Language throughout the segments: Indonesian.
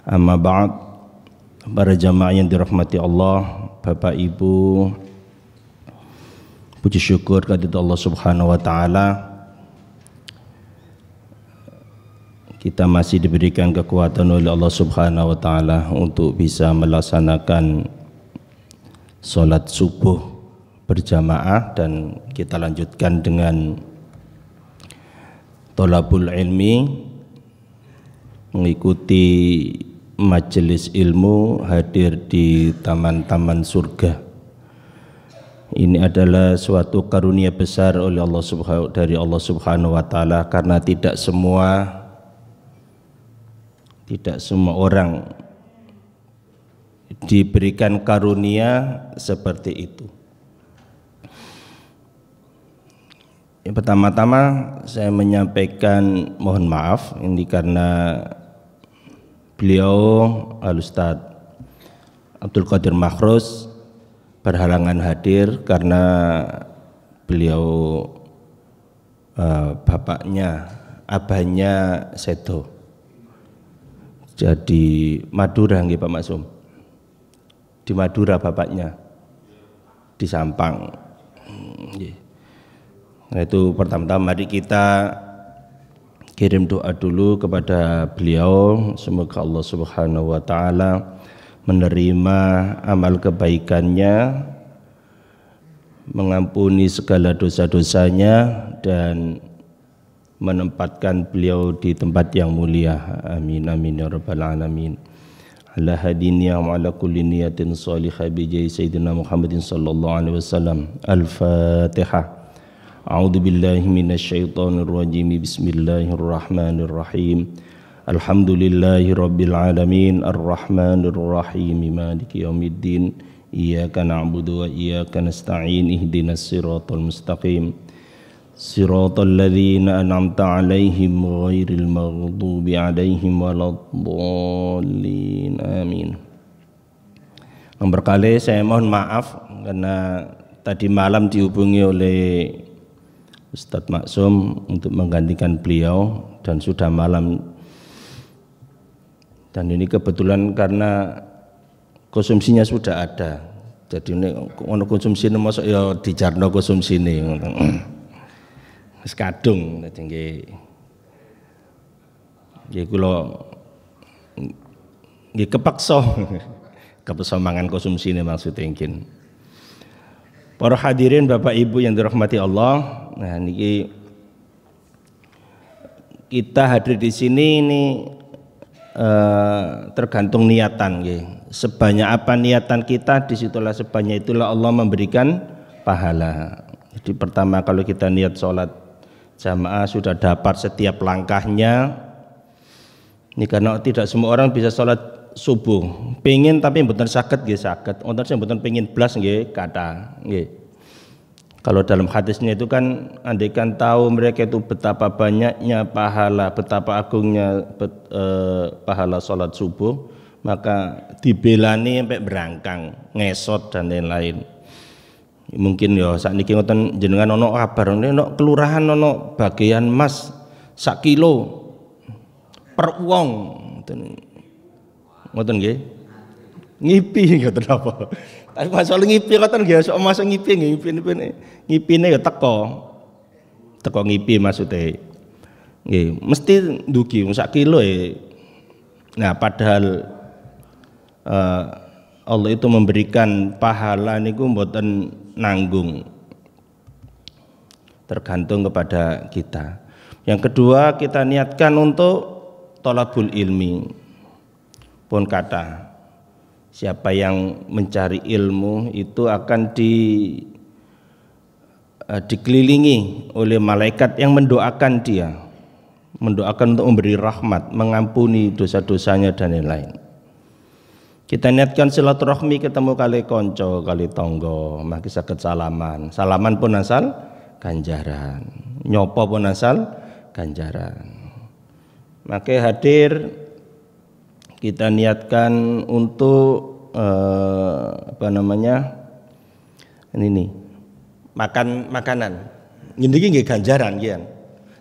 Amma ba'd, para jamaah yang dirahmati Allah, Bapak Ibu, puji syukur kehadirat Allah Subhanahu wa taala. Kita masih diberikan kekuatan oleh Allah Subhanahu wa taala untuk bisa melaksanakan salat subuh berjamaah, dan kita lanjutkan dengan thalabul ilmi, mengikuti majelis ilmu, hadir di taman-taman surga. Ini adalah suatu karunia besar dari Allah Subhanahu wa taala, karena tidak semua orang diberikan karunia seperti itu. Yang pertama-tama saya menyampaikan mohon maaf ini karena beliau Al-Ustaz Abdul Qadir Makhrus berhalangan hadir karena beliau abahnya sedo. Jadi Madura nggih Pak Maksum. Di Madura bapaknya. Di Sampang. Nah itu pertama-tama mari kita kirim doa dulu kepada beliau, semoga Allah Subhanahu wa taala menerima amal kebaikannya, mengampuni segala dosa-dosanya, dan menempatkan beliau di tempat yang mulia. Amin amin ya rabbal alamin. Ala hadiniya wa ala kulli niyatin salihah bi jahi sayyidina Muhammadin sallallahu alaihi wasallam. Al-Fatihah. A'udzu billahi minasyaitonir rajim. Bismillahirrahmanirrahim. Alhamdulillahi rabbil alamin, arrahmanir rahim, maliki yaumiddin. Iyyaka na'budu wa iyyaka nasta'in. Ihdinas siratal mustaqim. Siratal ladzina an'amta 'alaihim ghairil maghdubi 'alaihim waladdallin. Amin. Yang berkali saya mohon maaf karena tadi malam dihubungi oleh Ustadz Maksum untuk menggantikan beliau dan sudah malam, dan ini kebetulan karena konsumsinya sudah ada, jadi ini ono konsumsi ini masuk ya dijarno konsumsi ini sekadung, jadi nggih kula nggih kepaksa mangan konsumsi ini maksudnya mungkin. Para hadirin Bapak Ibu yang dirahmati Allah, nah niki kita hadir di sini ini tergantung niatan, nggih. Sebanyak apa niatan kita, disitulah sebanyak itulah Allah memberikan pahala. Jadi pertama kalau kita niat sholat jamaah sudah dapat setiap langkahnya. Ini karena tidak semua orang bisa sholat subuh, pengen tapi mboten saged nggih saged, wonten sing mboten pengin blas nggih kata nggih. Kalau dalam hadisnya itu kan andaikan tahu mereka itu betapa banyaknya pahala, betapa agungnya pahala sholat subuh, maka dibelani sampai berangkang, ngesot dan lain-lain. Mungkin ya sakniki ngoten jenengan ono kabar ono kelurahan ono bagian emas sak kilo per wong ngoten nggih. Ngipi ngoten apa. Tapi masalah ngipi ngoten nggih, sok masuk ngipi nggih, ngipine ya teko ngipi maksudnya. Nggih, mesti ndugi sak kilo ya. Nah, padahal Allah itu memberikan pahala niku mboten nanggung. Tergantung kepada kita. Yang kedua, kita niatkan untuk thalabul ilmi. Pun kata siapa yang mencari ilmu itu akan dikelilingi oleh malaikat yang mendoakan dia, mendoakan untuk memberi rahmat, mengampuni dosa-dosanya dan lain-lain. Kita niatkan silaturahmi, ketemu kali konco, kali tonggo, maka saged salaman. Salaman pun asal ganjaran, nyopo pun asal ganjaran. Maka hadir kita niatkan untuk ini makanan. Niki nggih ganjaran kian.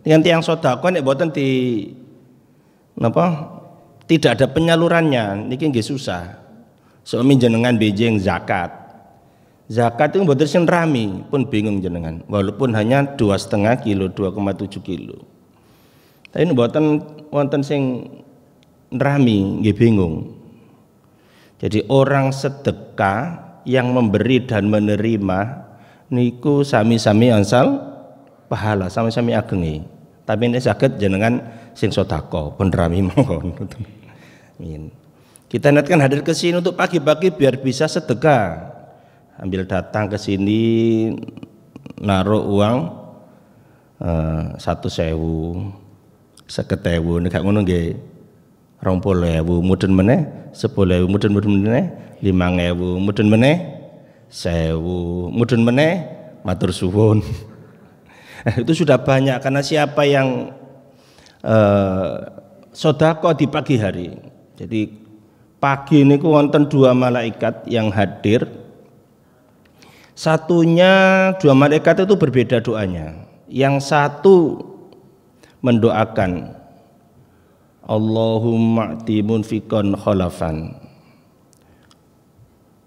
Dengan tiang sedekah nek boten tidak ada penyalurannya, niki nggih susah. Soalnya jenengan benjing zakat. Zakat itu mboten sing rami, pun bingung jenengan. Walaupun hanya 2,5 kilo, 2,7 kilo. Tapi mboten wonten sing rami, nggih bingung. Jadi orang sedekah yang memberi dan menerima niku sami-sami ansal pahala, sami-sami agengi. Tapi ini saged jenengan sing sedekah pun rami mawon. Kita niatkan hadir ke sini untuk pagi-pagi biar bisa sedekah. Ambil datang ke sini naruh uang 1.000, 50.000 nek ngono nggih 20.000 mudun meneh 10.000 mudun meneh 5.000 mudun meneh 1.000 mudun meneh matur suwun. Itu sudah banyak karena siapa yang sedekah di pagi hari. Jadi pagi ini wonten 2 malaikat yang hadir. Satunya 2 malaikat itu berbeda doanya. Yang satu mendoakan Allahumma ati munfiqan khalafan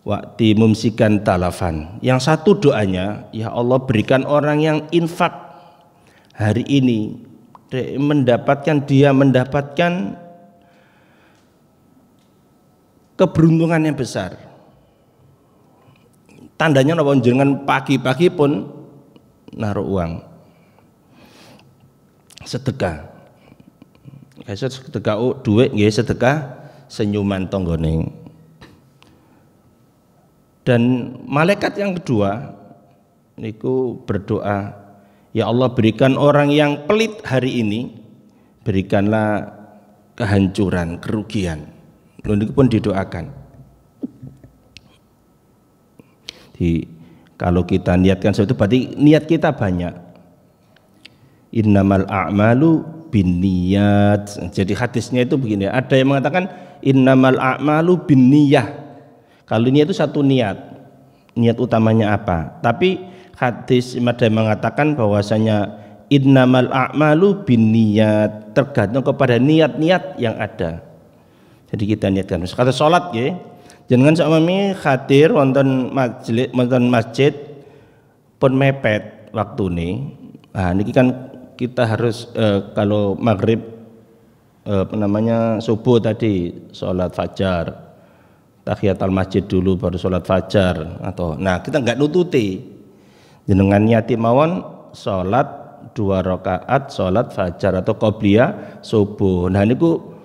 wa'ti mumsikan talafan. Yang satu doanya, ya Allah berikan orang yang infak hari ini dia mendapatkan keberuntungan yang besar. Tandanya napa jenengan pagi-pagi pun naruh uang sedekah. Sedekah duit nggih sedekah senyuman tanggane. Dan malaikat yang kedua niku berdoa, ya Allah berikan orang yang pelit hari ini, berikanlah kehancuran, kerugian. Lalu pun didoakan. Kalau kita niatkan sesuatu berarti niat kita banyak. Innamal a'malu binniyat. Jadi hadisnya itu begini, ada yang mengatakan innamal a'malu binniyah. Kalau niat itu satu niat. Niat utamanya apa? Tapi hadis ada yang mengatakan bahwasanya innamal a'malu binniyat, tergantung kepada niat-niat yang ada. Jadi kita niatkan. Kata sholat ya, jangan sakmami khatir wonten masjid pun mepet waktu ini. Nah, ini kan kita harus kalau maghrib subuh tadi sholat fajar, tahiyatul masjid dulu baru sholat fajar atau. Nah kita nggak nututi. Jenengan niati mawon sholat 2 rakaat sholat fajar atau qobliyah subuh. Nah niku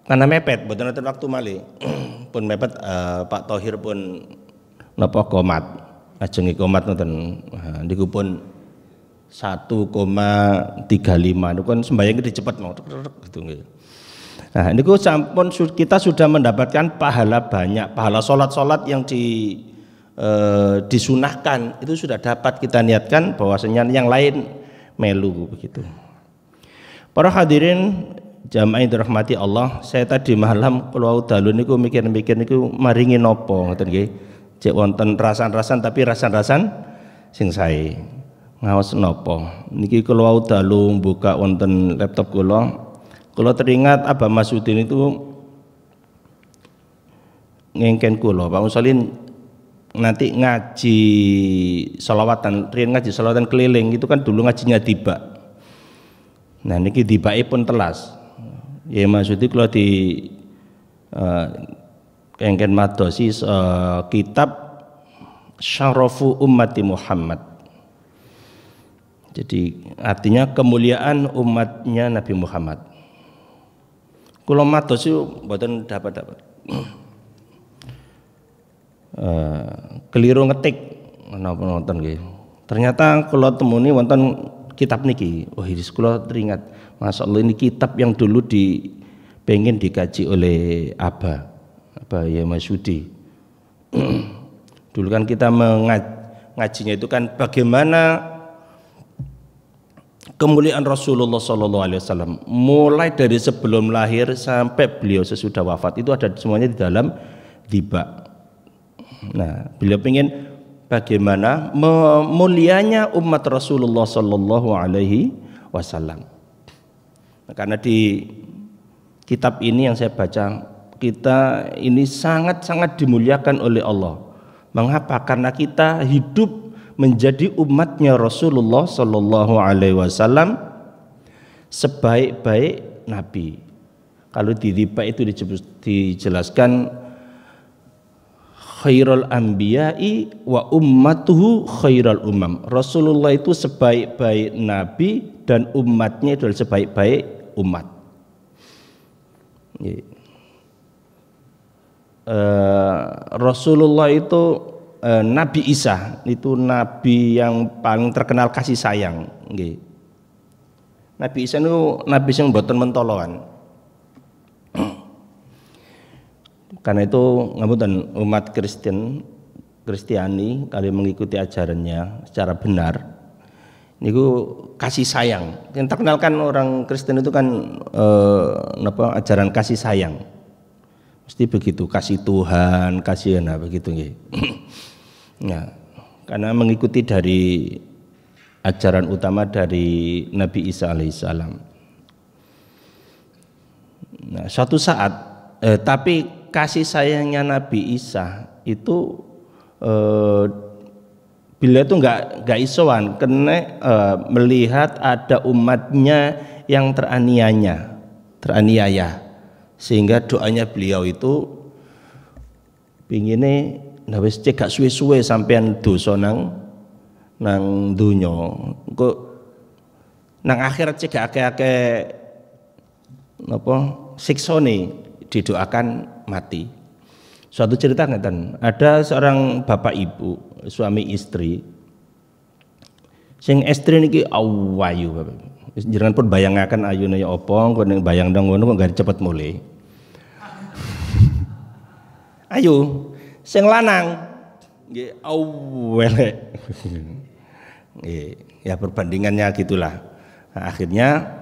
karena mepet, betul betul waktu mali pun mepet Pak Thohir pun napa komat, ajengi komat nonton, niku pun 1,35, niku kan sembahyang gede cepet mau gitu. Nah niku sampun kita sudah mendapatkan pahala banyak, pahala sholat yang disunahkan itu sudah dapat kita niatkan bahwasanya yang lain melu begitu. Para hadirin jamaah yang dirahmati Allah, saya tadi malam kalau dalu niku mikir-mikir niku maringi nopo ngoten nggih. Cek wonten rasan-rasan tapi rasan-rasan sing sae. Ngaos nopo. Niki kalau dalu buka wonten laptop kula teringat Abah Masudin itu ngengken kula, Pak Musolin nanti ngaji sholawatan, riyen ngaji sholawatan keliling itu kan dulu ngajinya tiba. Nah niki tibae pun telas. Ya maksudnya kalau di kengken madosi kitab Syarafu Ummati Muhammad. Jadi artinya kemuliaan umatnya Nabi Muhammad. Kalau madosi mboten dapat. Keliru ngetik napa nonton nggih. Ternyata kalau temuni wonten kitab niki. Oh ini kula teringat, Masya Allah ini kitab yang dulu pengen dikaji oleh Abah ya Masudi. Dulu kan kita ngajinya itu kan bagaimana kemuliaan Rasulullah SAW mulai dari sebelum lahir sampai beliau sesudah wafat itu ada semuanya di dalam tiba. Nah beliau pengen bagaimana mulianya umat Rasulullah SAW. Nah, karena di kitab ini yang saya baca, kita ini sangat-sangat dimuliakan oleh Allah. Mengapa? Karena kita hidup menjadi umatnya Rasulullah Sallallahu Alaihi Wasallam sebaik-baik Nabi. Kalau di riba itu dijelaskan khairul anbiya'i wa ummatuhu khairul umam. Rasulullah itu sebaik-baik Nabi dan umatnya itu sebaik-baik umat. Rasulullah itu Nabi Isa itu nabi yang paling terkenal kasih sayang. Nabi Isa itu nabi yang mboten mentoloan. Karena itu ngapunten umat Kristiani kali mengikuti ajarannya secara benar niku kasih sayang. Yang terkenal kan orang Kristen itu kan ajaran kasih sayang. Mesti begitu, kasih Tuhan, kasih begitu nggih. Ya, karena mengikuti dari ajaran utama dari Nabi Isa alaihissalam. Nah, suatu saat tapi kasih sayangnya Nabi Isa itu bila itu nggak isoan, kena melihat ada umatnya yang teraniaya, sehingga doanya beliau itu pingine wis cegak suwe-suwe sampean dosa nang dunya, kok nang akhirat cegak akeh napa siksane didoakan mati. Suatu cerita ngeten, ada seorang bapak ibu, suami istri. Sing istri niki ayu bapak. Jenengan pun bayangaken ayune ya apa, kok ning bayang ndang ngono kok gak cepet mulai. Ayu, sing lanang nggih elek. Nggih, ya perbandingannya gitulah. Nah, akhirnya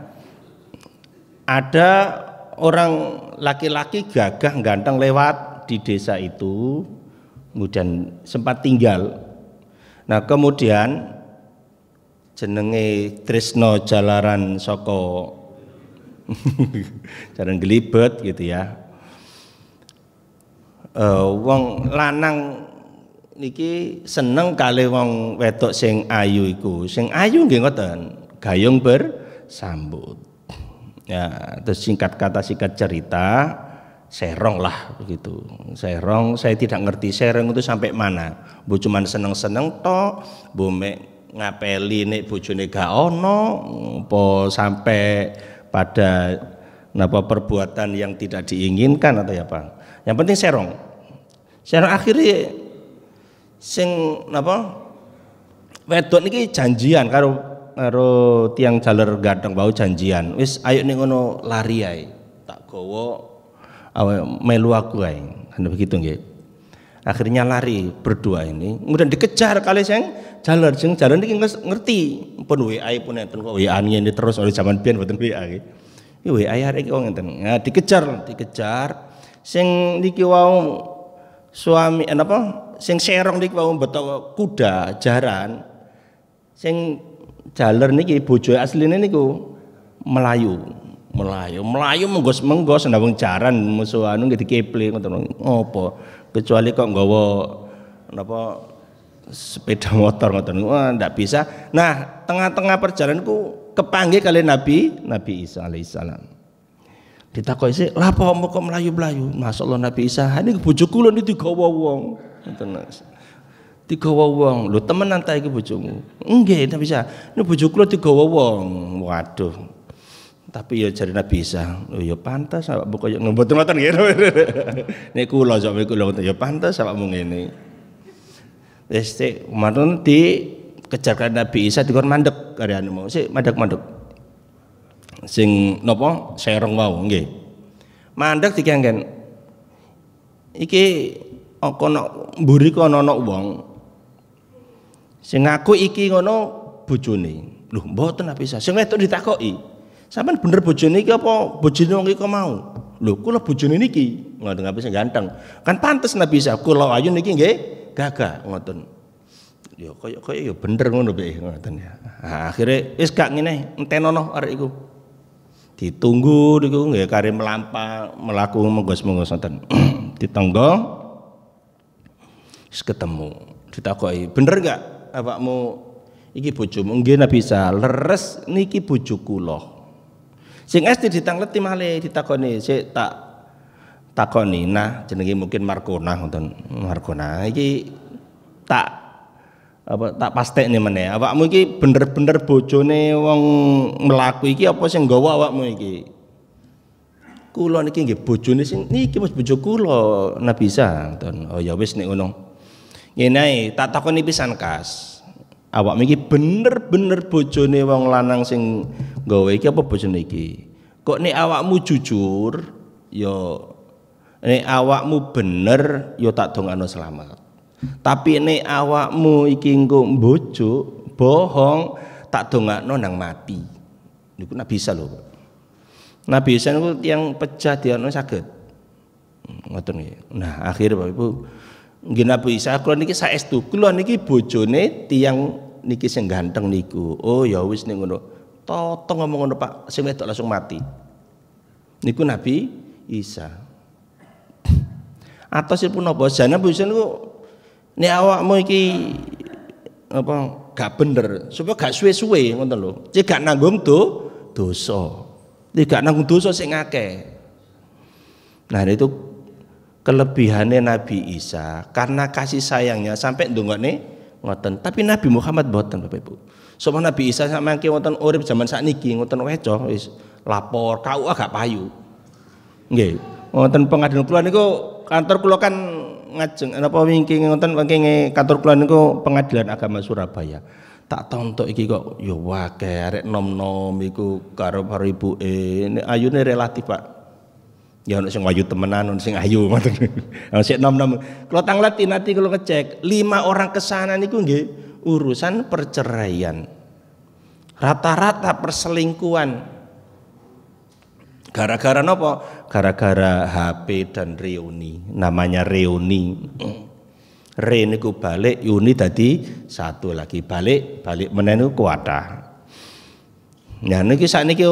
ada orang laki-laki gagah ganteng lewat di desa itu, kemudian sempat tinggal. Nah kemudian jenenge Trisno jalaran saka jalan gelibet gitu ya. Wong lanang niki seneng kali wong wedok sing ayu iku. Sing ayu nggih ngoten, gayung bersambut. Ya, terus singkat cerita, serong lah begitu. Serong, saya tidak ngerti serong itu sampai mana. Bu cuman seneng-seneng tok, bu mek ngapeli nek bojone gak ono, apa sampai pada napa perbuatan yang tidak diinginkan atau apa. Yang penting serong. Serong akhirnya sing napa wedok niki janjian karo tiang jaler gadang bau janjian. Wis ayo ning ngono lari ae. Tak gawa melu aku ae. Kan begitu nggih. Akhirnya lari berdua ini, kemudian dikejar kali sing jaler niki ngerti pun WA pun enten kok WA ini terus oleh zaman biyen mboten WA nggih. Iki WA arek iki kok ngenten. Nah, dikejar sing niki wau suami napa sing serong niki wau beto kuda jaran sing jaler niki bojo asline niku Melayu menggos ndawung jaran musuh anu nggih dikeple ngoten ngopo kecuali kok nggawa napa sepeda motor ngoten wah ndak bisa. Nah tengah-tengah perjalananku kepanggih kali Nabi Isa alaihissalam. Ditakoki sik lha apa kok melayu-melayu. Masyaallah Nabi Isa niki bojo kula niki digawa wong ngoten. Digawa wong. Lho temenan ta iki bojomu? Nggih, Nabi Isa. Ini bojo kula digawa wong. Waduh. Tapi ya jare Nabi Isa, oh ya pantas awakmu koyo mboten ngoten nggih. Nek kula sampe kula ngoten ya pantas awakmu ngene. Wis sik mantun dikejar kan Nabi Isa dikon mandek kare anu mau. Sik mandek-mandek. Sing napa serong wau nggih. Mandek dikengken. Iki kono mburi kono ana wong sing ngaku iki ngono bojone. Lho mboten Nabi Isa. Sing wedok ditakoki. Sampeyan bener bojone iki apa bojone wong iki kok mau? Lho kula bojone niki. Ngoten Nabi Isa ganteng. Kan pantes Nabi Isa kula ayu niki nggih gagah ngoten. Ya kaya ya bener ngono piye ngoten ya. Nah, akhire wis gak ngene entenono arek iku. Ditunggu niku nggih kare mlaku menggos-menggos ngoten. Ditenggo wis ketemu. Ditakoki, "Bener enggak awakmu iki bojomu?" "Nggih Nabi Isa, leres niki bojo kula." Sing SD ditangleti malih ditakoni, "Sik tak takoni, nah jenenge mungkin Markona ngoten. Markona iki tak pastekne meneh. Awakmu iki bener-bener bojone wong mlaku iki apa sing nggawa awakmu iki?" "Kula niki nggih bojone sing niki Mas bojo kula Nabi Isa." Ngoten. "Oh ya wis nek ngono. Ngene ae, tak takoni pisan Kas. Awakmu iki bener-bener bojone wong lanang sing nggawa iki apa bojone iki? Kok nek awakmu jujur ya nek awakmu bener ya tak dongakno selamat. Tapi nek awakmu iki engko mbojo bohong tak dongakno nang mati." Niku Nabi Isa lho. Nabi Isa niku tiyang pejah diano saged. Ngoten nggih. Nah, akhir Bapak Ibu nggih Nabi Isa kula niki saestu. Kula niki bojone tiyang niki sing ganteng niku. "Oh ya wis nek ngono." Toto ngomong ngono Pak, sing wedok langsung mati. Niku Nabi Isa. Atosipun napa jane Nabi Isa niku nek awakmu iki apa gak bener supaya gak suwe-suwe ngoten lho. Cek gak nanggung dosa. Gak nanggung dosa sing akeh. Nah, itu kelebihannya Nabi Isa karena kasih sayangnya sampai ndongone ngoten. Tapi Nabi Muhammad mboten Bapak Ibu. Sopo Nabi Isa samangke wonten urip zaman sakniki ngoten weco wis lapor KUA gak payu. Nggih. Wonten pengadilan kula niku kantor kula kan ngajeng napa wingi ngoten wingking kantor kula niku Pengadilan Agama Surabaya. Tak tontok iki kok ya akeh arek nom-nom iku karo ibuke. Nek ayune relatif, Pak. Ya ono sing ayu temenan, ono sing ayu ngoten. Ono sing nom-nom. Kula tangleti nanti kula ngecek 5 orang kesana niku nggih urusan perceraian. Rata-rata perselingkuhan. Gara-gara napa? Gara-gara HP dan reuni. Namanya reuni. Re niku balik, Yuni tadi satu lagi balik meneh niku kuwatah. Nah niki sakniki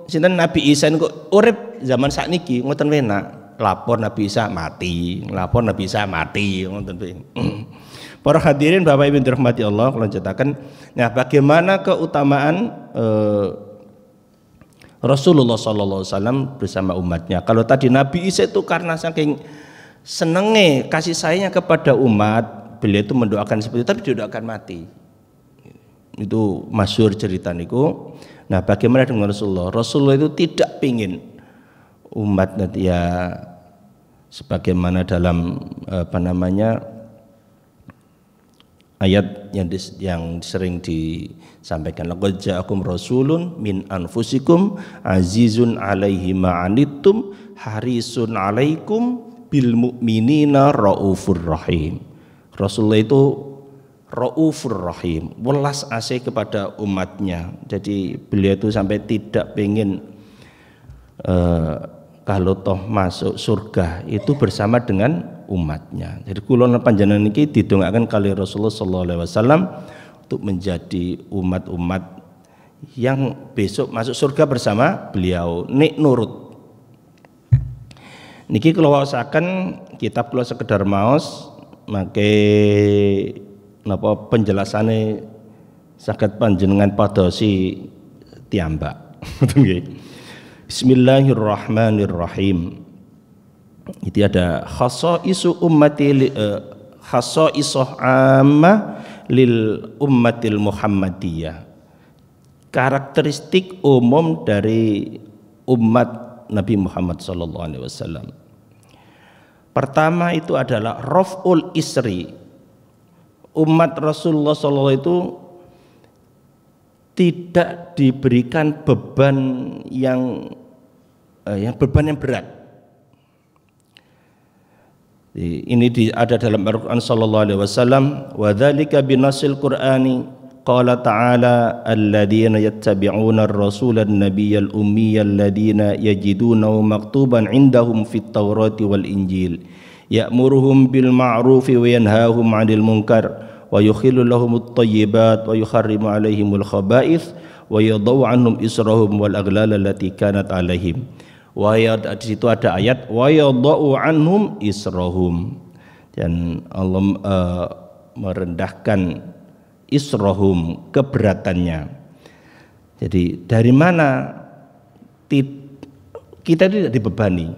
sinten Nabi Isa niku urip zaman sakniki ngoten wenak. Lapor Nabi Isa mati, lapor Nabi Isa mati ngoten. Para hadirin Bapak Ibu dirahmati Allah, kula cetaken. Nah, bagaimana keutamaan Rasulullah SAW bersama umatnya. Kalau tadi Nabi Isa itu karena saking senenge kasih sayangnya kepada umat, beliau itu mendoakan seperti itu, tapi didoakan mati. Itu masyhur cerita niku. Nah, bagaimana dengan Rasulullah? Rasulullah itu tidak pingin umat nanti ya sebagaimana dalam ayat yang sering disampaikan, laqad ja'akum rasulun min anfusikum azizun 'alaihi ma 'anittum harisun 'alaikum bil mu'minina raufur rahim. Rasulullah itu raufur rahim, welas asih kepada umatnya. Jadi beliau itu sampai tidak pengen kalau toh masuk surga itu bersama dengan umatnya. Jadi kula panjenengan niki didongaaken kali Rasulullah sallallahu alaihi wasallam untuk menjadi umat-umat yang besok masuk surga bersama beliau nek nurut. Niki kula waosaken kitab kula sekedar maos mangke napa penjelasane saged panjenengan padosi tiyambak. Nggih. Bismillahirrahmanirrahim. Itu ada khasaisu ummati khasaisuh ammah lil ummatil muhammadiyah. Karakteristik umum dari umat Nabi Muhammad sallallahu alaihi wasallam. Pertama itu adalah raf'ul isri. Umat Rasulullah sallallahu itu tidak diberikan beban yang berat. Ini ada dalam Al-Qur'an sallallahu alaihi wasallam, wa dzalika binasil Qur'ani qala ta'ala alladziina yattabi'una ar-rasulan nabiyyal ummiyal ladziina yajidunahu maktuban 'indahum fit Taurati wal Injil ya'muruhum bil ma'rufi wa yanhahum 'anil munkar wa yukhillu lahumut thayyibat wa yuharrimu 'alaihimul khaba'ith wa yadau anhum israhum wal aghlal allati kanat alaihim. Di situ ada ayat wa yadau anhum israhum, dan Allah merendahkan israhum, keberatannya. Jadi dari mana kita tidak dibebani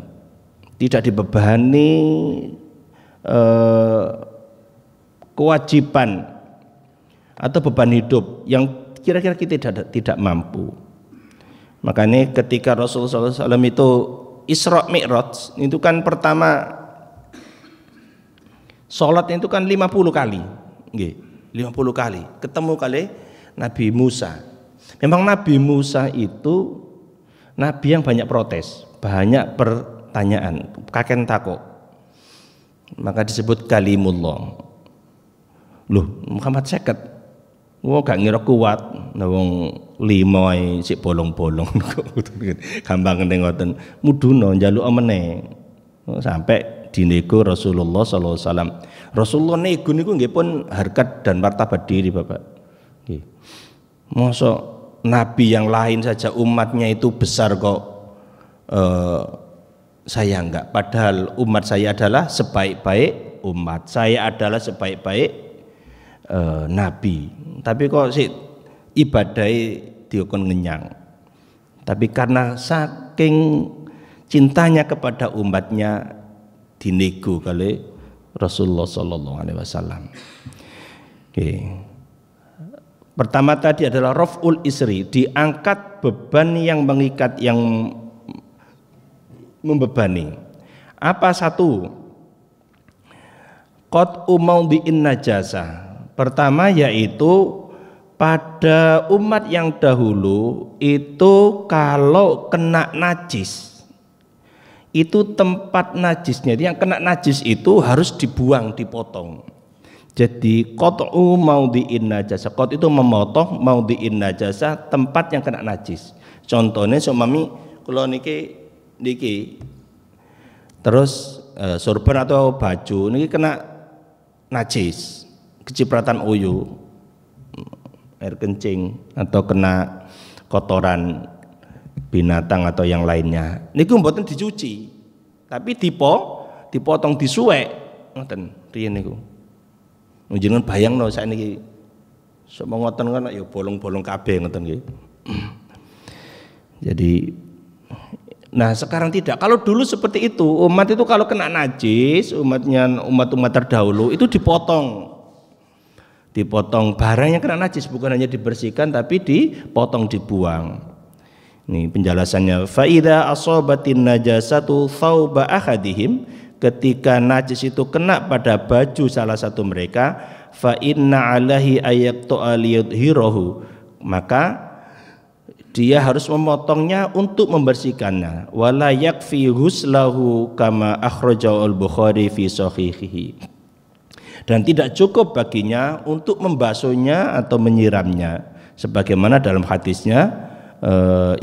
kewajiban atau beban hidup yang kira-kira kita tidak mampu. Makanya ketika Rasulullah SAW itu Isra Mi'raj, itu kan pertama sholat itu kan 50 kali, 50 kali ketemu kali Nabi Musa. Memang Nabi Musa itu Nabi yang banyak protes, banyak pertanyaan, kakek takut. Maka disebut kalimullah. Loh, Muhammad seket, gak ngira kuat, wong lima sik bolong-bolong, gampang ngoten. Muduno njaluk meneh, sampai dinego Rasulullah sallallahu alaihi wasallam. Rasulullah nego niku nggih pun harkat dan martabat diri, Bapak. Nggih. Mosok nabi yang lain saja umatnya itu besar kok, saya enggak. Padahal umat saya adalah sebaik-baik umat, saya adalah sebaik-baik nabi. Tapi kok sih ibadai diukon ngenyang. Tapi karena saking cintanya kepada umatnya dinego kali Rasulullah sallallahu alaihi wasallam. Oke. Pertama tadi adalah raf'ul isri, diangkat beban yang mengikat, yang membebani. Apa satu? Qat'u maudhi'in najasah. Pertama yaitu pada umat yang dahulu itu kalau kena najis, itu tempat najisnya, yang kena najis itu harus dibuang, dipotong. Jadi qat'u maudhi'in najasah, qat itu memotong, maudhi'in najasah tempat yang kena najis. Contohnya sumami kula niki terus sorban atau baju niki kena najis, kecipratan uyu, air kencing, atau kena kotoran binatang atau yang lainnya, niku mboten dicuci, tapi dipotong, disuwek ngoten riyen niku. Njenengan bayangno sakniki sok ngoten kan ya bolong-bolong kabeh ngoten nggih. Jadi nah sekarang tidak. Kalau dulu seperti itu, umat itu kalau kena najis, umat-umat terdahulu itu dipotong barang yang kena najis, bukan hanya dibersihkan tapi dipotong, dibuang. Ini penjelasannya. Fa idza asabatin najasatu thauba ahadihim, ketika najis itu kena pada baju salah satu mereka, fa inna alaihi ayaqta'a liyudhirahu, maka dia harus memotongnya untuk membersihkannya. Wala yakfi huslahu kama akhrajahu al-Bukhari fi sahihihi, dan tidak cukup baginya untuk membasuhnya atau menyiramnya, sebagaimana dalam hadisnya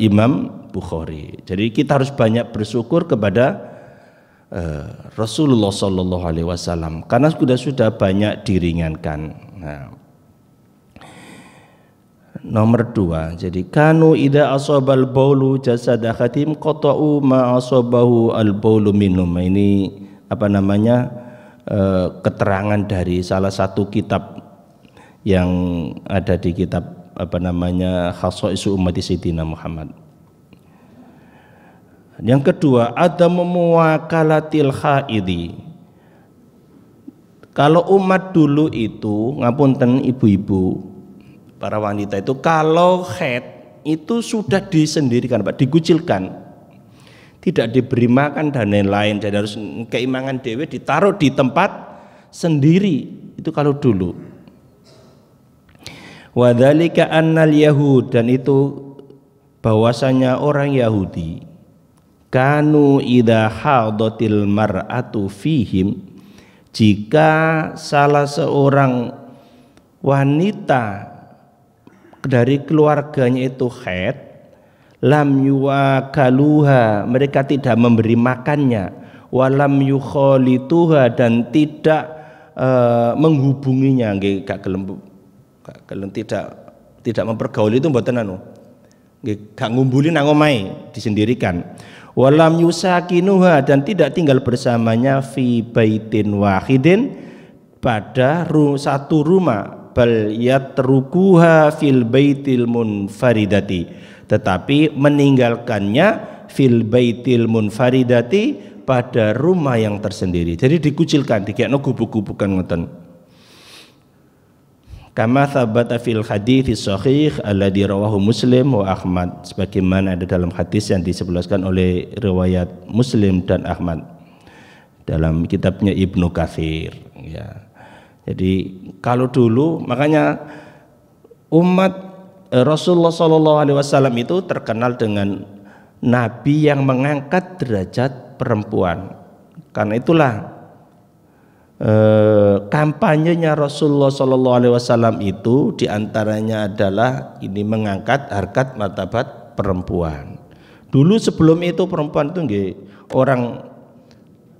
Imam Bukhari. Jadi kita harus banyak bersyukur kepada Rasulullah Sallallahu Alaihi Wasallam karena sudah banyak diringankan. Nah, nomor 2, jadi kanu ida asobal baulu jasad khatim qata'u ma asobahu al baulu minum. Ini apa namanya, keterangan dari salah satu kitab yang ada di kitab apa namanya Khasaisu Ummati Sayyidina Muhammad. Yang kedua, ada memuakalatil haidi. Kalau umat dulu itu, ngapunten ibu-ibu, para wanita itu kalau haid itu sudah disendirikan, Pak, dikucilkan, tidak diberi makan dan lain-lain, jadi harus keimangan dewe, ditaruh di tempat sendiri. Itu kalau dulu. Wadzalika annal yahud, dan itu bahwasanya orang Yahudi, kanu idza hadatil mar'atu fihim, jika salah seorang wanita dari keluarganya itu haid, lam yuwakaluha, mereka tidak memberi makannya, walam yukhalituha, dan tidak menghubunginya, nggih gak gelem tidak mempergauli itu mboten anu, gak ngumpuli nang omahe, disendirikan. Walam yusakinuha, dan tidak tinggal bersamanya fi baitin wahidin, pada satu rumah, bal yatrukuha fil baitil munfaridati, tetapi meninggalkannya fil baitil munfaridati, pada rumah yang tersendiri. Jadi dikucilkan, dikekno gubuk-gubukan ngoten. Kama thabata fil hadits sahih alladzi rawahu Muslim wa Ahmad, sebagaimana ada dalam hadis yang disebutkan oleh riwayat Muslim dan Ahmad dalam kitabnya Ibnu Katsir, ya. Jadi kalau dulu, makanya umat Rasulullah SAW itu terkenal dengan nabi yang mengangkat derajat perempuan. Karena itulah kampanyenya Rasulullah SAW itu diantaranya adalah ini mengangkat harkat martabat perempuan. Dulu sebelum itu perempuan itu nggih orang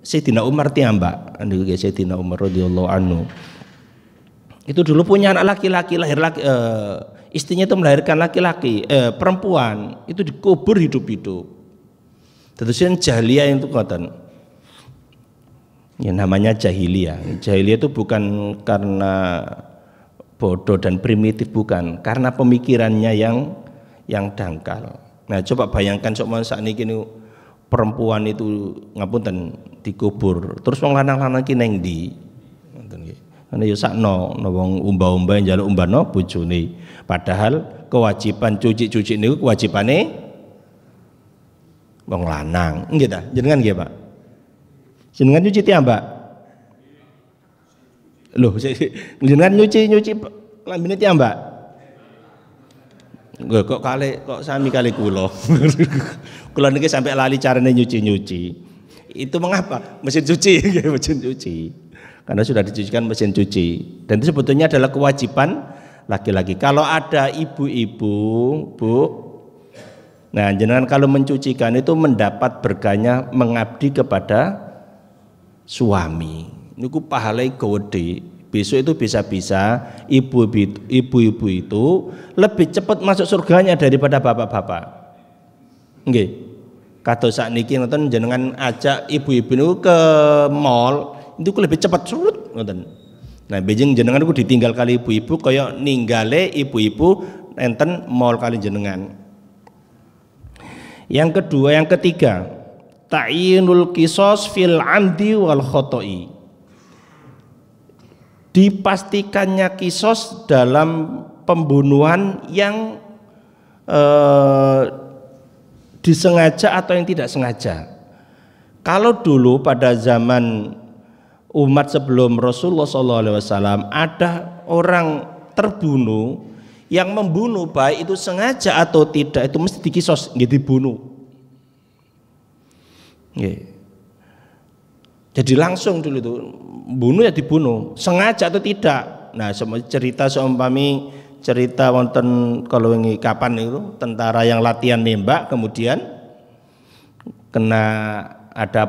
Sayyidina Umar tiambak, nggih Sayyidina Umar radhiyallahu anhu. Itu dulu punya anak laki-laki, lahir laki, istrinya itu melahirkan laki-laki, perempuan itu dikubur hidup-hidup. Terus yang jahiliyah itu ngoten. Ya namanya jahiliyah. Jahiliyah itu bukan karena bodoh dan primitif, bukan, karena pemikirannya yang dangkal. Nah, coba bayangkan sok saat ini perempuan itu ngapunten dikubur. Terus wong lanang-lanang ki neng ndi? Ngoten nggih. Karena ya sakno wong umba-umba njaluk umbano bojone. Padahal kewajiban cuci-cuci niku kewajibane wong lanang. Nggih ta? Jenengan nggih, Pak? Jenengan nyuci tiang, Mbak? Loh, jenengan nyuci lambene tiang, Mbak? Kok sami kali kula. Kula niki sampai lali carane nyuci. Itu mengapa? Mesin cuci, mesin cuci. Karena sudah dicucikan mesin cuci. Dan itu sebetulnya adalah kewajiban laki-laki. Kalau ada ibu-ibu, Bu, nah jenengan kalau mencucikan itu mendapat berkahnya mengabdi kepada suami. Niku pahalai gede. Besok itu bisa-bisa ibu-ibu itu lebih cepat masuk surganya daripada bapak-bapak. Nggih. Kados sakniki ngoten jenengan ajak ibu-ibu niku ke mall, itu lebih cepat surut ngoten. Nah, bejeng jenengan niku ditinggal kali ibu-ibu kaya ninggale ibu-ibu enten mall kali jenengan. Yang kedua, yang ketiga, ta'yinul qisas fil amdi wal khoto'i, dipastikannya kisos dalam pembunuhan yang disengaja atau yang tidak sengaja. Kalau dulu pada zaman umat sebelum Rasulullah SAW ada orang terbunuh, yang membunuh baik itu sengaja atau tidak itu mesti dikisos, dibunuh. Jadi langsung dulu itu bunuh ya dibunuh, sengaja atau tidak. Nah, cerita seumpami cerita wonten kalau ini kapan itu tentara yang latihan nembak kemudian kena ada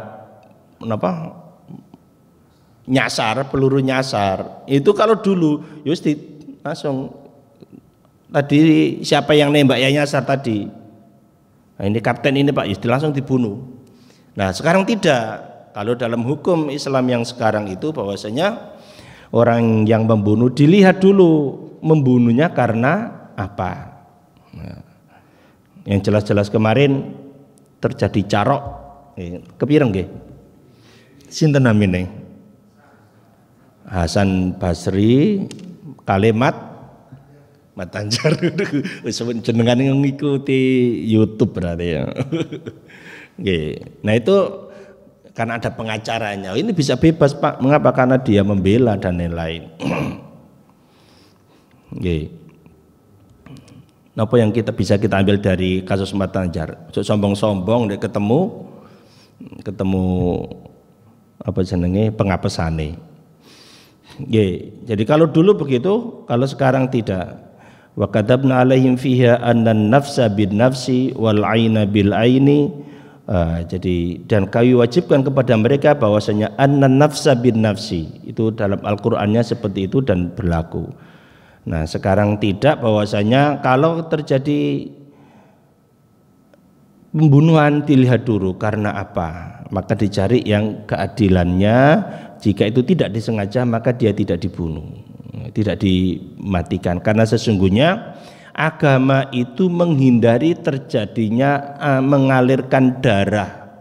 nyasar, peluru nyasar. Itu kalau dulu Yusti langsung tadi siapa yang nembak ya nyasar tadi. Nah, ini kapten ini Pak Yusti langsung dibunuh. Nah, sekarang tidak. Kalau dalam hukum Islam yang sekarang itu bahwasanya orang yang membunuh dilihat dulu membunuhnya karena apa. Nah, yang jelas-jelas kemarin terjadi carok, kepireng nggih? Sinten namine? Hasan Basri kalimat Matanjar. Wis jenengan ngikuti YouTube berarti ya. Nah itu karena ada pengacaranya, ini bisa bebas Pak. Mengapa? Karena dia membela dan lain-lain. Apa yang bisa kita ambil dari kasus Matanjar? Sombong-sombong dia ketemu apa jenenge pengapesane. Jadi kalau dulu begitu, kalau sekarang tidak. Wa katabna alaihim fiha annan nafsa bin nafsi wal aina bil aini. Jadi dan kami wajibkan kepada mereka bahwasanya annan nafsa bin nafsi, itu dalam Al-Qur'annya seperti itu dan berlaku. Nah, sekarang tidak, bahwasanya kalau terjadi pembunuhan dilihat dulu karena apa, maka dicari yang keadilannya. Jika itu tidak disengaja maka dia tidak dibunuh, tidak dimatikan, karena sesungguhnya agama itu menghindari terjadinya mengalirkan darah,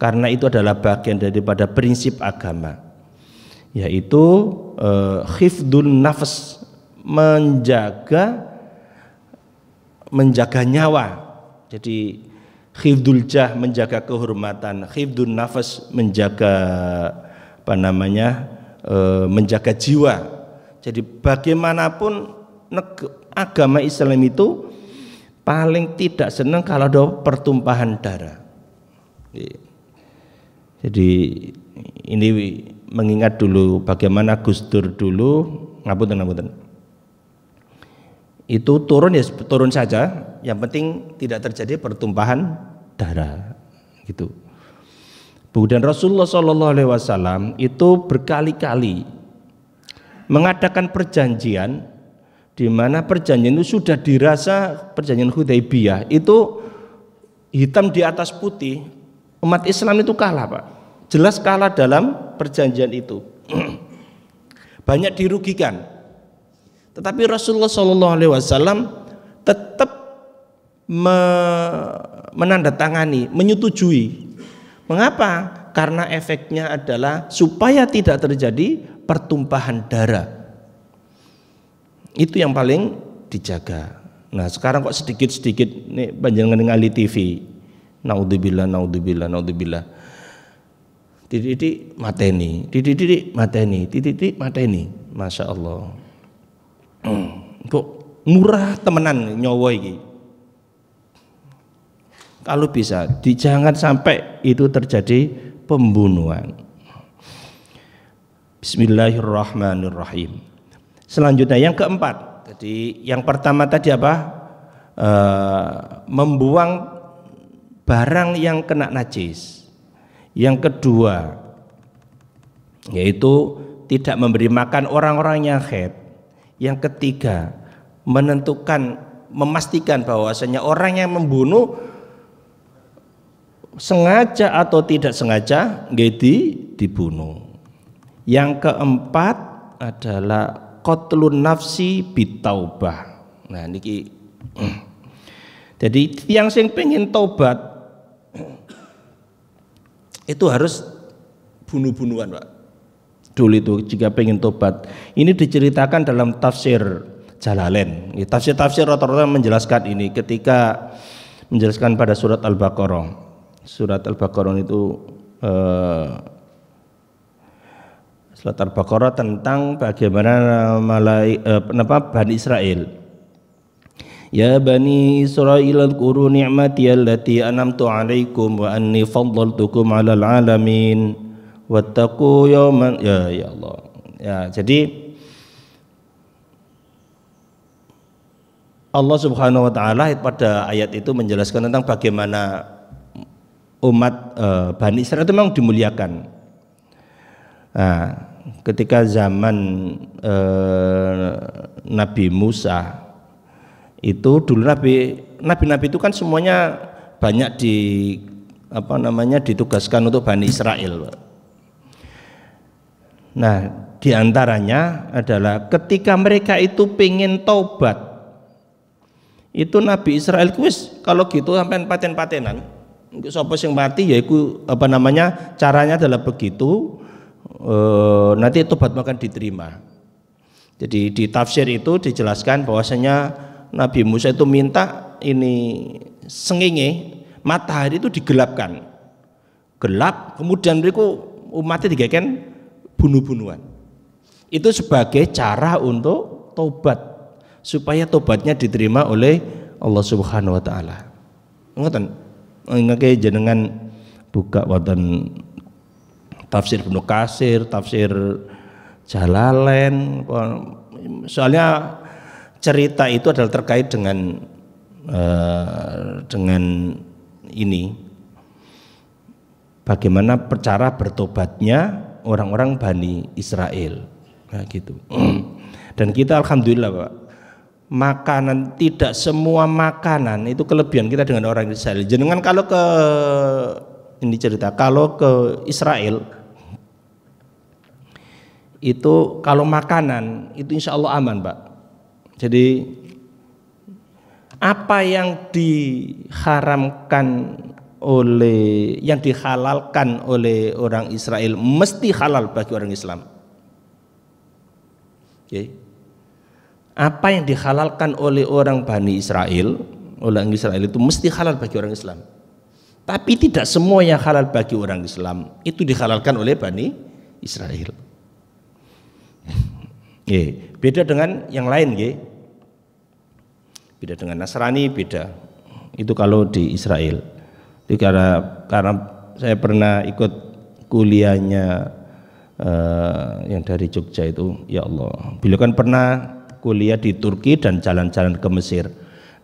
karena itu adalah bagian daripada prinsip agama, yaitu khifdun nafs, menjaga nyawa. Jadi khifdul jah menjaga kehormatan, khifdun nafas menjaga menjaga jiwa. Jadi bagaimanapun agama Islam itu paling tidak senang kalau ada pertumpahan darah. Jadi ini mengingat dulu bagaimana Gus Dur dulu, ngapunten, itu turun ya turun saja, yang penting tidak terjadi pertumpahan darah gitu. Kemudian Rasulullah SAW itu berkali-kali mengadakan perjanjian, di mana perjanjian itu sudah dirasa, perjanjian Hudaybiyah itu hitam di atas putih, umat Islam itu kalah, Pak, jelas kalah dalam perjanjian itu. Banyak dirugikan. Tetapi Rasulullah SAW tetap menandatangani, menyetujui. Mengapa? Karena efeknya adalah supaya tidak terjadi pertumpahan darah. Itu yang paling dijaga. Nah sekarang kok sedikit-sedikit nih panjenengan ngali TV, naudzubillah, titik mateni, masya Allah. Kok murah temenan nyawa iki. Kalau bisa jangan sampai itu terjadi pembunuhan. Bismillahirrahmanirrahim. Selanjutnya yang keempat. Jadi yang pertama tadi apa? Membuang barang yang kena najis. Yang kedua yaitu tidak memberi makan orang-orang yang haid. Yang ketiga, memastikan bahwasanya orang yang membunuh sengaja atau tidak sengaja dibunuh. Yang keempat adalah qatlun nafsi bitaubah. Nah niki jadi yang sing pengen taubat itu harus bunuh-bunuhan, Pak. Dulu itu jika pengen tobat, ini diceritakan dalam tafsir Jalalain. Tafsir-tafsir rata-rata menjelaskan ini ketika menjelaskan pada surat Al-Baqarah. Surat Al-Baqarah itu surat Al-Baqarah tentang bagaimana Bani Israel. Ya Bani Israil adhkuru ni'mati allati an'amtu 'alaikum wa anni faddaltukum 'alal 'alamin. Wattaqu yawman, ya Allah. Ya, jadi Allah Subhanahu wa taala pada ayat itu menjelaskan tentang bagaimana umat Bani Israil itu memang dimuliakan. Nah, ketika zaman Nabi Musa itu dulu nabi itu kan semuanya banyak ditugaskan untuk Bani Israel. Nah, diantaranya adalah ketika mereka itu pengen taubat, itu Nabi Israel kuis kalau gitu sampai paten-patenan, sapa sing mati ya iku caranya adalah begitu, nanti tobat makan diterima. Jadi di tafsir itu dijelaskan bahwasanya Nabi Musa itu minta ini sengenge matahari itu digelapkan, gelap, kemudian mereka umatnya digeken bunuh-bunuhan. Itu sebagai cara untuk tobat, supaya tobatnya diterima oleh Allah Subhanahu wa taala. Ngoten. Ngake jenengan buka wonten tafsir Ibnu Katsir, tafsir Jalalain. Soalnya cerita itu adalah terkait dengan ini. Bagaimana cara bertobatnya orang-orang Bani Israel, nah gitu. Dan kita alhamdulillah, Pak, makanan, tidak semua makanan itu kelebihan kita dengan orang Israel. Jenengan kalau ke ini cerita, kalau ke Israel itu kalau makanan itu insya Allah aman, Pak. Jadi apa yang diharamkan oleh, yang dihalalkan oleh orang Israel mesti halal bagi orang Islam. Okay. Apa yang dihalalkan oleh orang Bani Israel, orang Israel itu mesti halal bagi orang Islam. Tapi tidak semua yang halal bagi orang Islam itu dihalalkan oleh Bani Israel. Beda dengan yang lain, beda dengan Nasrani, beda. Itu kalau di Israel. Itu karena saya pernah ikut kuliahnya yang dari Jogja itu, ya Allah. Beliau kan pernah kuliah di Turki dan jalan-jalan ke Mesir.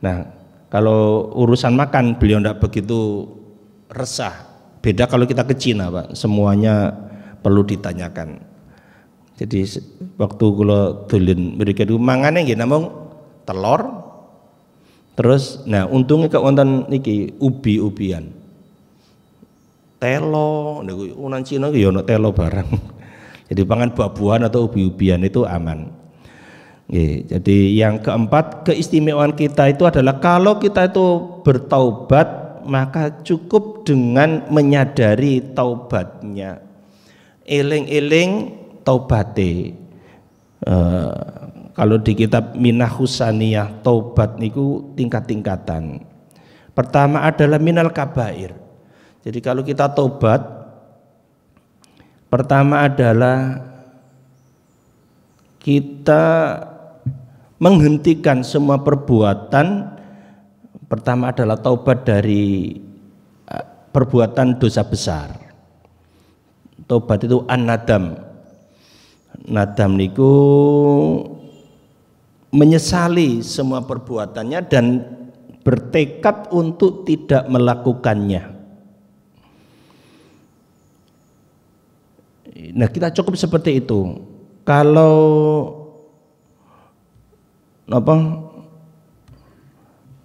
Nah, kalau urusan makan beliau tidak begitu resah. Beda kalau kita ke Cina, Pak, semuanya perlu ditanyakan. Jadi waktu kula dolen mriki itu mangane nggih namung telur. Terus nah untungnya kok wonten niki ubi-ubian. Telo niku unan Cina ya ono telo barang. Jadi pangan buah-buahan atau ubi-ubian itu aman. Jadi yang keempat, keistimewaan kita itu adalah kalau kita itu bertaubat maka cukup dengan menyadari taubatnya, eling-eling taubate. Kalau di kitab Minah Husaniyah taubat niku tingkat-tingkatan. Pertama adalah minal kabair. Jadi kalau kita taubat, pertama adalah kita menghentikan semua perbuatan. Pertama adalah taubat dari perbuatan dosa besar. Taubat itu an-nadam. Nadam niku menyesali semua perbuatannya dan bertekad untuk tidak melakukannya. Nah, kita cukup seperti itu. Kalau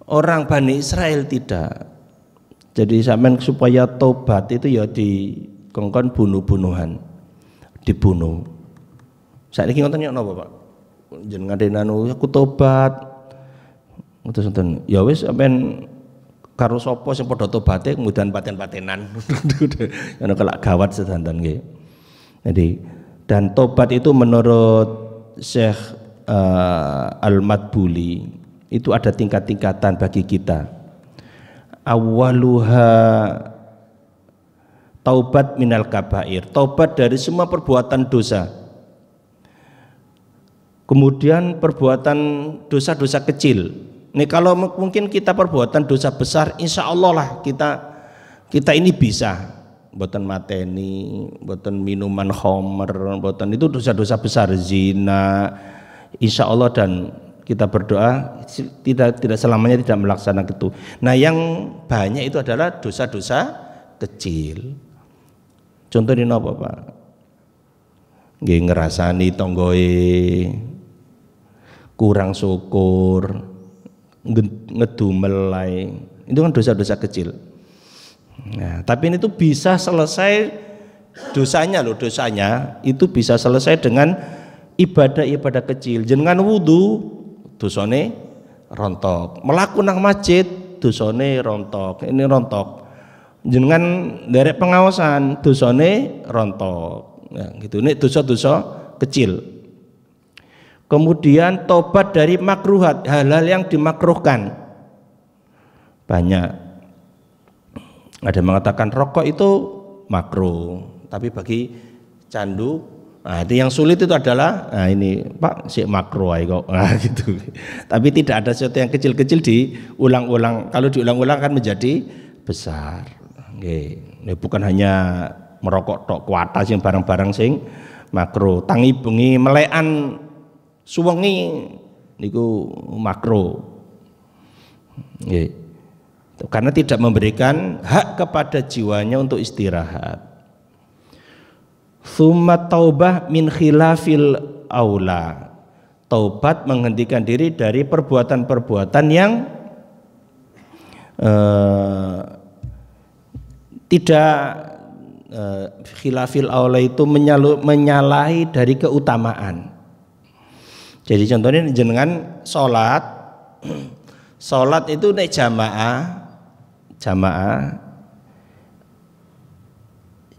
orang Bani Israel tidak. Jadi sampean supaya tobat itu ya dikongkon bunuh-bunuhan, dibunuh. Saiki ngoten ya napa, Pak? Jenengan denanu aku tobat. Terus ngoten, ya wis sampean karo sapa sing padha tobaté kemudian paten-patenan. Ana kelak gawat sedanten nggih. Jadi dan tobat itu menurut Syekh Al-Madbuli itu ada tingkat-tingkatan bagi kita. Awaluha taubat minal kabair, taubat dari semua perbuatan dosa. Kemudian perbuatan dosa-dosa kecil. Nih kalau mungkin kita perbuatan dosa besar, insya Allah lah kita ini bisa. Boten mateni, boten minuman khamr, boten itu dosa-dosa besar, zina, insya Allah, dan kita berdoa tidak selamanya tidak melaksanakan itu. Nah yang banyak itu adalah dosa-dosa kecil. Contohnya apa, Pak? Nggih ngerasani tonggoe, kurang syukur, ngedumel, itu kan dosa-dosa kecil. Nah, tapi ini tuh bisa selesai dosanya itu bisa selesai dengan ibadah-ibadah kecil. Jenengan wudu dosane rontok, melaku nang masjid dosane rontok, ini rontok. Jenengan derek pengawasan dosane rontok. Nah, gitu. Ini dosa-dosa kecil. Kemudian tobat dari makruhat, hal-hal yang dimakruhkan. Banyak. Ada yang mengatakan rokok itu makruh, tapi bagi candu, nah itu yang sulit itu adalah, nah ini Pak si makruh kok, nah gitu. Tapi tidak ada sesuatu yang kecil-kecil diulang-ulang. Kalau diulang-ulang kan menjadi besar. Ini bukan hanya merokok tok, kuatas yang barang-barang sing makruh. Tangi bengi melekan suwengi niku makruh. Karena tidak memberikan hak kepada jiwanya untuk istirahat. Tsumma taubah min khilafil aula. Taubat menghentikan diri dari perbuatan-perbuatan yang tidak khilafil aula, itu menyalahi dari keutamaan. Jadi contohnya jenengan sholat itu nek jamaah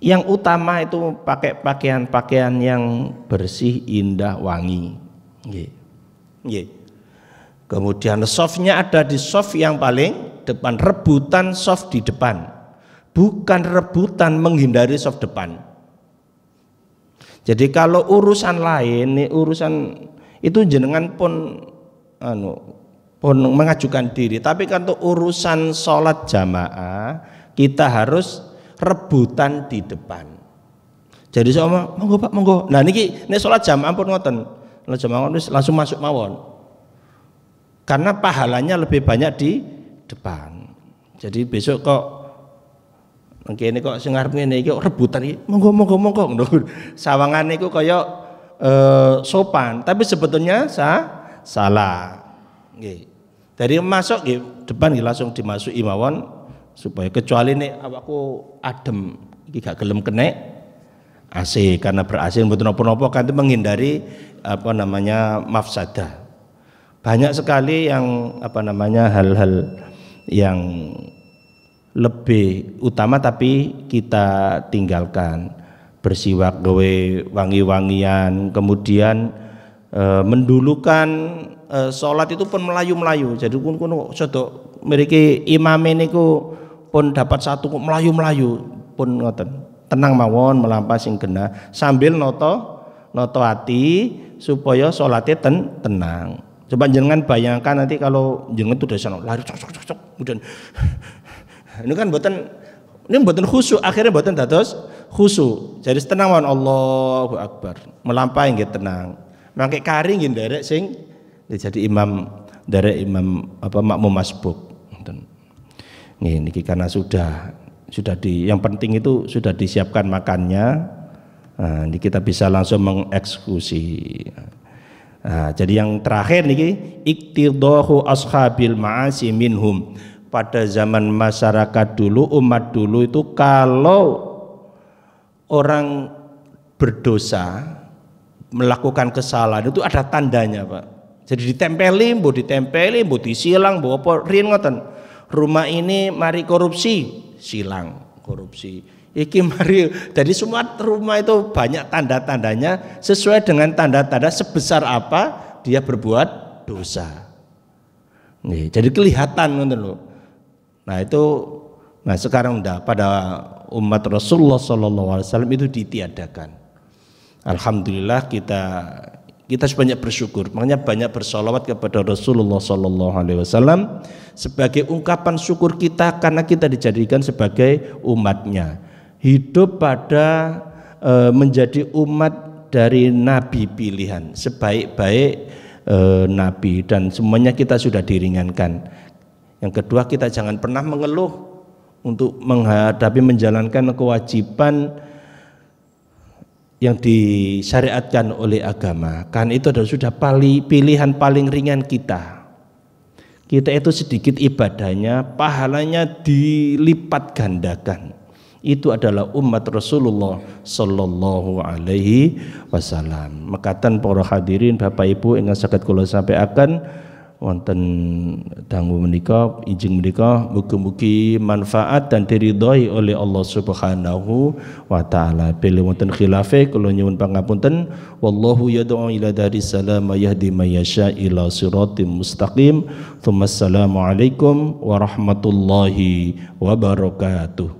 yang utama itu pakai pakaian yang bersih, indah, wangi. Kemudian softnya ada di soft yang paling depan, rebutan soft di depan, bukan rebutan menghindari soft depan. Jadi kalau urusan lain, urusan itu jenengan pun mengajukan diri, tapi kalau urusan sholat jamaah kita harus rebutan di depan. Jadi sama monggo Pak, monggo. Nah niki nek sholat jamaah pun ngoten. Jamaah langsung masuk mawon. Karena pahalanya lebih banyak di depan. Jadi besok kok ngene kok sing ngarep ngene iki rebutan iki monggo. Sawangane iku kaya sopan, tapi sebetulnya salah. Nggih. Dari masuk nggih depan nggih langsung dimasuki mawon supaya kecuali nek awakku adem iki gak gelem kenek AC, karena ber-AC mboten napa-napa kan itu menghindari mafsadah. Banyak sekali yang hal-hal yang lebih utama tapi kita tinggalkan. Bersiwak gawe wangi-wangian, kemudian mendulukan sholat itu pun melayu-melayu. Jadi kuno sodok mriki imame niku pun dapat satu melayu-melayu pun ngoten. Tenang mawon melampah sing genah sambil noto ati supaya sholatnya tenang. Coba jangan bayangkan nanti kalau jangan tuh dari sana lari cocok kemudian ini kan buatan khusyuk, akhirnya buatan dados khusyuk. Jadi tenang mawon, Allahu Akbar, melampaui nggih tenang. Mangke kari nggih nderek sing jadi imam makmum masbuk. Nggih niki karena sudah yang penting itu sudah disiapkan makannya. Nah, ini kita bisa langsung mengeksekusi. Nah, jadi yang terakhir niki iktidahu ashabil ma'asi minhum. Pada zaman masyarakat dulu, umat dulu itu kalau orang berdosa melakukan kesalahan itu ada tandanya, Pak. Jadi ditempeli, mbok disilang, mbok apa riyen ngoten. Rumah ini mari korupsi, silang korupsi. Iki mari, jadi semua rumah itu banyak tanda-tandanya sesuai dengan tanda-tanda sebesar apa dia berbuat dosa. Nih, jadi kelihatan ngoten lho. Nah sekarang pada umat Rasulullah SAW itu ditiadakan. Alhamdulillah kita sebanyak bersyukur, makanya banyak bersolawat kepada Rasulullah SAW sebagai ungkapan syukur kita karena kita dijadikan sebagai umatnya, hidup pada menjadi umat dari nabi pilihan, sebaik-baik nabi, dan semuanya kita sudah diringankan. Yang kedua, kita jangan pernah mengeluh untuk menghadapi menjalankan kewajiban yang disyariatkan oleh agama. Kan itu sudah pilihan paling ringan kita. Kita itu sedikit ibadahnya, pahalanya dilipat gandakan. Itu adalah umat Rasulullah sallallahu alaihi wasallam. Mekatan para hadirin Bapak Ibu ingkang saged kula sampaikan wonten dangu menika, ijing menika mugi-mugi manfaat dan diridhoi oleh Allah Subhanahu wa taala. Bila wonten khilafe kula nyuwun pangapunten. Wallahu yad'u ila daris salam wa yahdi may yasha ila siratim mustaqim. Assalamu alaikum warahmatullahi wabarakatuh.